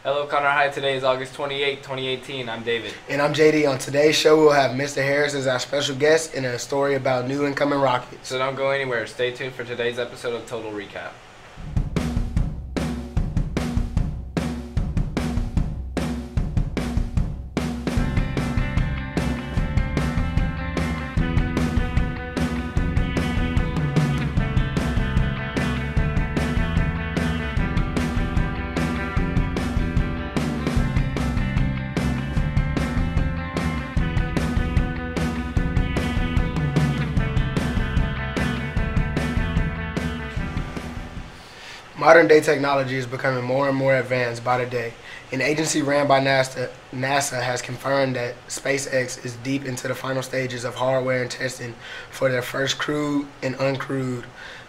Hello, Connor. Hi. Today is August 28, 2018. I'm David. And I'm JD. On today's show, we'll have Mr. Harris as our special guest and a story about new incoming Rockets. So don't go anywhere. Stay tuned for today's episode of Total Recap. Modern day technology is becoming more and more advanced by the day. An agency ran by NASA has confirmed that SpaceX is deep into the final stages of hardware and testing for their first crewed and uncrewed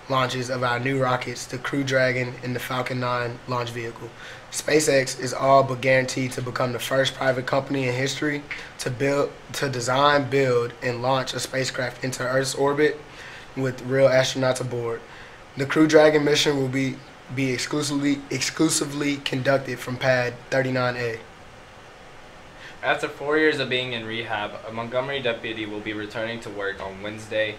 launches of our new rockets, the Crew Dragon and the Falcon 9 launch vehicle. SpaceX is all but guaranteed to become the first private company in history to design, build, and launch a spacecraft into Earth's orbit with real astronauts aboard. The Crew Dragon mission will be exclusively conducted from pad 39A. After 4 years of being in rehab, a Montgomery deputy will be returning to work on Wednesday,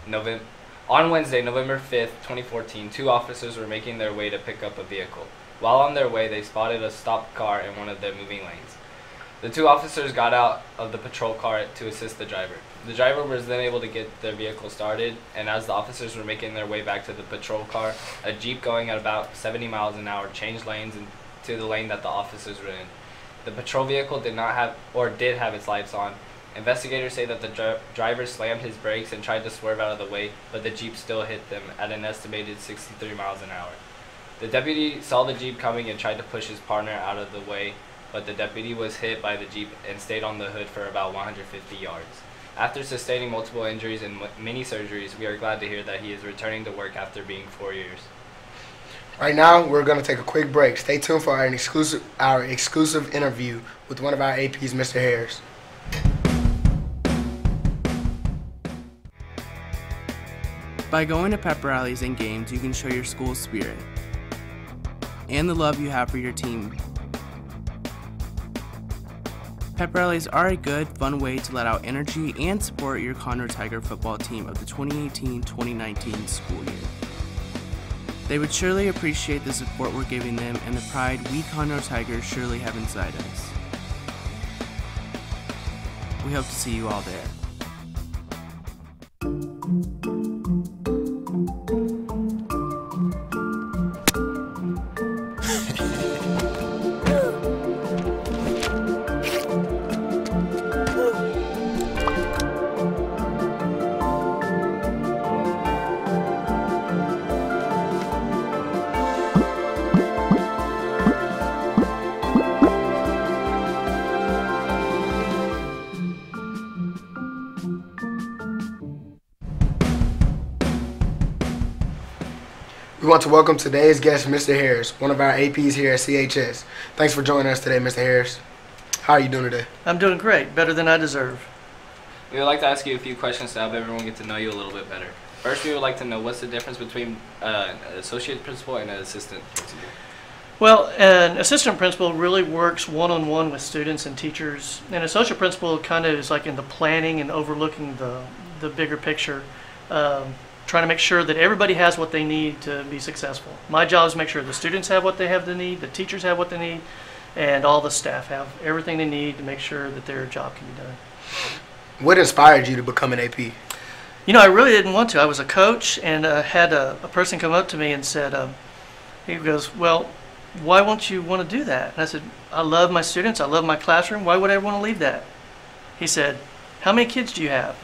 November 5th, 2014. Two officers were making their way to pick up a vehicle. While on their way, they spotted a stopped car in one of the moving lanes. The two officers got out of the patrol car to assist the driver. The driver was then able to get their vehicle started, and as the officers were making their way back to the patrol car, a Jeep going at about 70 miles an hour changed lanes to the lane that the officers were in. The patrol vehicle did have its lights on. Investigators say that the driver slammed his brakes and tried to swerve out of the way, but the Jeep still hit them at an estimated 63 miles an hour. The deputy saw the Jeep coming and tried to push his partner out of the way, but the deputy was hit by the Jeep and stayed on the hood for about 150 yards. After sustaining multiple injuries and many surgeries, we are glad to hear that he is returning to work after being 4 years. Right now, we're going to take a quick break. Stay tuned for our exclusive interview with one of our APs, Mr. Harris. By going to pep rallies and games, you can show your school's spirit and the love you have for your team. Pep rallies are a good, fun way to let out energy and support your Conroe Tiger football team of the 2018-2019 school year. They would surely appreciate the support we're giving them and the pride we Conroe Tigers surely have inside us. We hope to see you all there. We want to welcome today's guest, Mr. Harris, one of our APs here at CHS. Thanks for joining us today, Mr. Harris. How are you doing today? I'm doing great, better than I deserve. We would like to ask you a few questions to help everyone get to know you a little bit better. First, we would like to know what's the difference between an associate principal and an assistant principal. Well, an assistant principal really works one-on-one with students and teachers. An associate principal kind of is like in the planning and overlooking the bigger picture, trying to make sure that everybody has what they need to be successful. My job is to make sure the students have what they have to need, the teachers have what they need, and all the staff have everything they need to make sure that their job can be done. What inspired you to become an AP? You know, I really didn't want to. I was a coach and had a person come up to me and said, he goes, well, why won't you want to do that? And I said, I love my students, I love my classroom, why would I want to leave that? He said, how many kids do you have?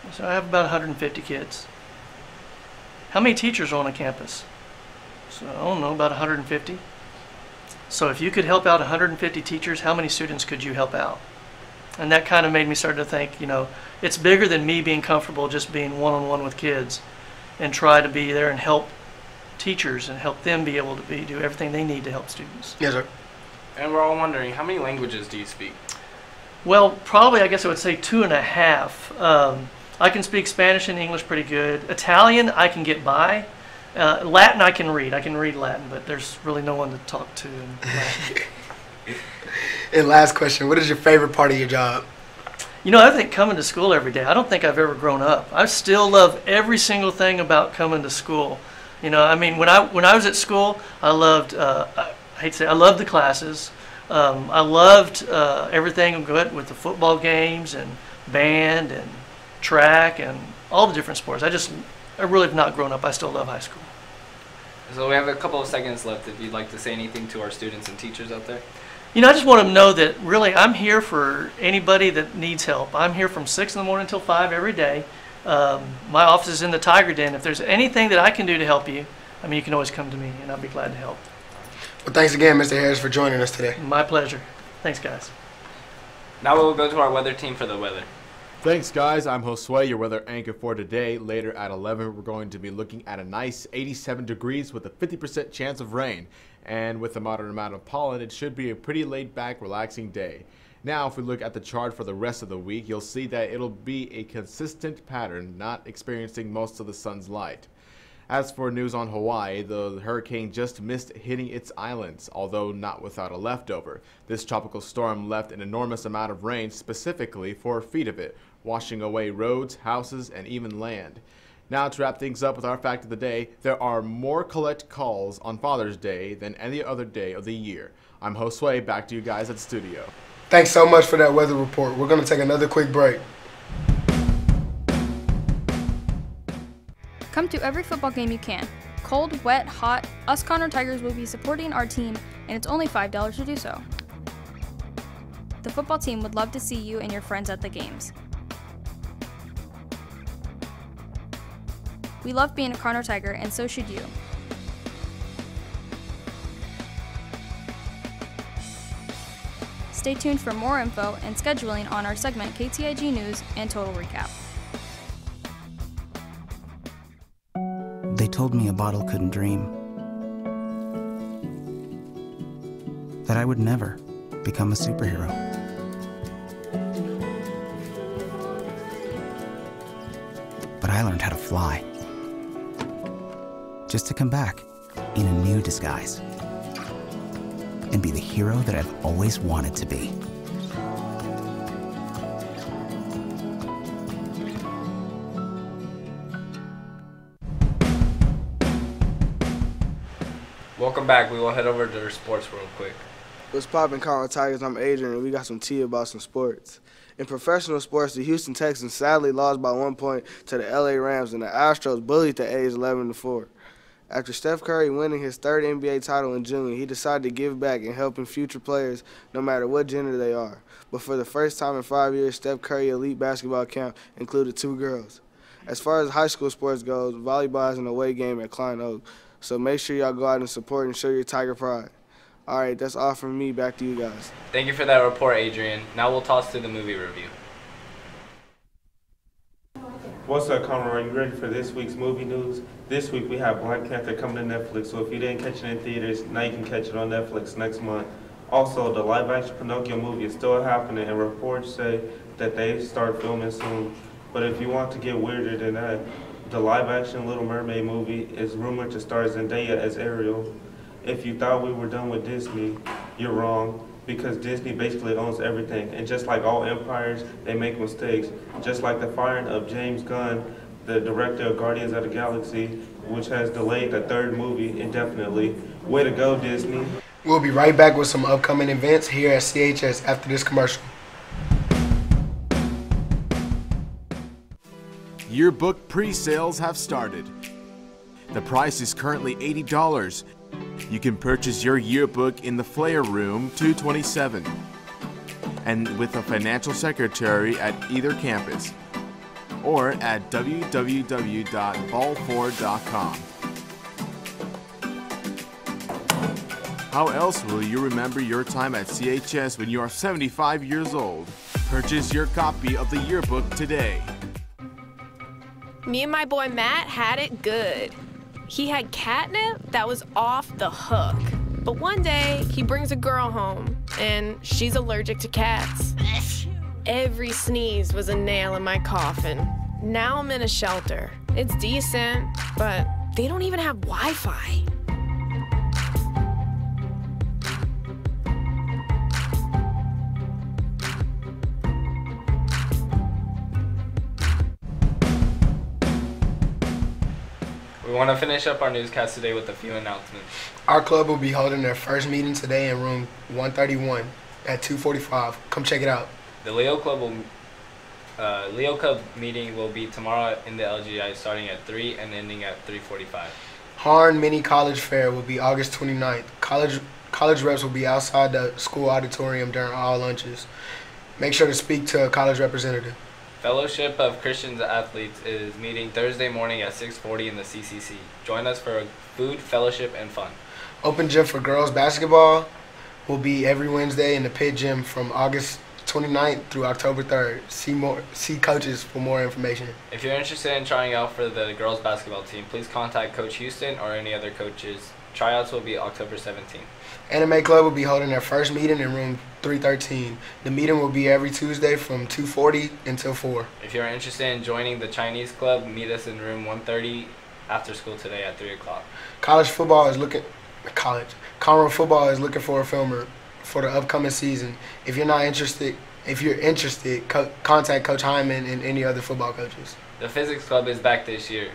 I said, I have about 150 kids. How many teachers are on a campus? So I don't know, about 150. So if you could help out 150 teachers, how many students could you help out? And that kind of made me start to think, you know, it's bigger than me being comfortable just being one-on-one with kids, and try to be there and help teachers and help them be able to do everything they need to help students. Yes, sir. And we're all wondering, how many languages do you speak? Well, probably I guess I would say 2.5. I can speak Spanish and English pretty good. Italian I can get by. Latin I can read. I can read Latin, but there's really no one to talk to in Latin. And last question, what is your favorite part of your job? You know, I think coming to school every day, I don't think I've ever grown up. I still love every single thing about coming to school. You know, I mean, when I was at school, I loved, I hate to say, I loved the classes. I loved everything with the football games and band and track and all the different sports. I really have not grown up. I still love high school. So we have a couple of seconds left if you'd like to say anything to our students and teachers out there. You know, I just want them to know that really I'm here for anybody that needs help. I'm here from 6 in the morning until 5 every day. My office is in the Tiger Den. If there's anything that I can do to help you, I mean, you can always come to me, and I'll be glad to help. Well, thanks again, Mr. Harris, for joining us today. My pleasure. Thanks, guys. Now we'll go to our weather team for the weather. Thanks, guys. I'm Josue, your weather anchor for today. Later at 11, we're going to be looking at a nice 87 degrees with a 50% chance of rain. And with a moderate amount of pollen, it should be a pretty laid-back, relaxing day. Now, if we look at the chart for the rest of the week, you'll see that it'll be a consistent pattern, not experiencing most of the sun's light. As for news on Hawaii, the hurricane just missed hitting its islands, although not without a leftover. This tropical storm left an enormous amount of rain specifically 4 feet of it, washing away roads, houses, and even land. Now, to wrap things up with our fact of the day, there are more collect calls on Father's Day than any other day of the year. I'm Josue, back to you guys at the studio. Thanks so much for that weather report. We're going to take another quick break. Come to every football game you can. Cold, wet, hot, us Conroe Tigers will be supporting our team, and it's only $5 to do so. The football team would love to see you and your friends at the games. We love being a Conroe Tiger, and so should you. Stay tuned for more info and scheduling on our segment KTIG News and Total Recap. They told me a bottle couldn't dream. That I would never become a superhero. But I learned how to fly. Just to come back in a new disguise. And be the hero that I've always wanted to be. Welcome back. We will head over to our sports real quick. What's poppin', Conroe Tigers? I'm Adrian, and we got some tea about some sports. In professional sports, the Houston Texans sadly lost by 1 point to the LA Rams, and the Astros bullied the A's 11-4. After Steph Curry winning his 3rd NBA title in June, he decided to give back and helping future players no matter what gender they are. But for the first time in 5 years, Steph Curry elite basketball camp included 2 girls. As far as high school sports goes, volleyball has an away game at Klein Oak, so make sure y'all go out and support and show your Tiger pride. All right, that's all from me. Back to you guys. Thank you for that report, Adrian. Now we'll toss to the movie review. What's up, Conroe? Are you ready for this week's movie news? This week we have Black Panther coming to Netflix, so if you didn't catch it in theaters, now you can catch it on Netflix next month. Also, the live-action Pinocchio movie is still happening, and reports say that they start filming soon. But if you want to get weirder than that, the live-action Little Mermaid movie is rumored to star Zendaya as Ariel. If you thought we were done with Disney, you're wrong, because Disney basically owns everything, and just like all empires, they make mistakes. Just like the firing of James Gunn, the director of Guardians of the Galaxy, which has delayed the 3rd movie indefinitely. Way to go, Disney. We'll be right back with some upcoming events here at CHS after this commercial. Yearbook pre-sales have started. The price is currently $80. You can purchase your yearbook in the Flair Room 227 and with a financial secretary at either campus or at www.ball4.com. How else will you remember your time at CHS when you are 75 years old? Purchase your copy of the yearbook today. Me and my boy Matt had it good. He had catnip that was off the hook. But one day, he brings a girl home, and she's allergic to cats. Every sneeze was a nail in my coffin. Now I'm in a shelter. It's decent, but they don't even have Wi-Fi. We want to finish up our newscast today with a few announcements. Our club will be holding their first meeting today in room 131 at 2:45. Come check it out. The Leo Club meeting will be tomorrow in the LGI starting at 3 and ending at 3:45. Harn Mini College Fair will be August 29th. College reps will be outside the school auditorium during all lunches. Make sure to speak to a college representative. Fellowship of Christian Athletes is meeting Thursday morning at 6:40 in the CCC. Join us for food, fellowship, and fun. Open gym for girls basketball will be every Wednesday in the Pit Gym from August 29th through October 3rd. See coaches for more information. If you're interested in trying out for the girls basketball team, please contact Coach Houston or any other coaches. Tryouts will be October 17th. Anime Club will be holding their first meeting in room 313. The meeting will be every Tuesday from 2:40 until 4. If you're interested in joining the Chinese club, meet us in room 130 after school today at 3 o'clock. Conroe football is looking for a filmer for the upcoming season. If you're interested, contact Coach Hyman and any other football coaches. The physics club is back this year.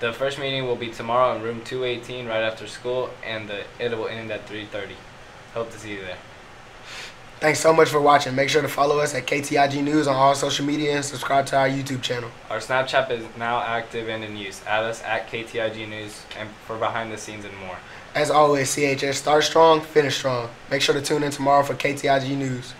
The first meeting will be tomorrow in room 218 right after school, and it will end at 3:30. Hope to see you there. Thanks so much for watching. Make sure to follow us at KTIG News on all social media and subscribe to our YouTube channel. Our Snapchat is now active and in use. Add us at KTIG News and for behind the scenes and more. As always, CHS, start strong, finish strong. Make sure to tune in tomorrow for KTIG News.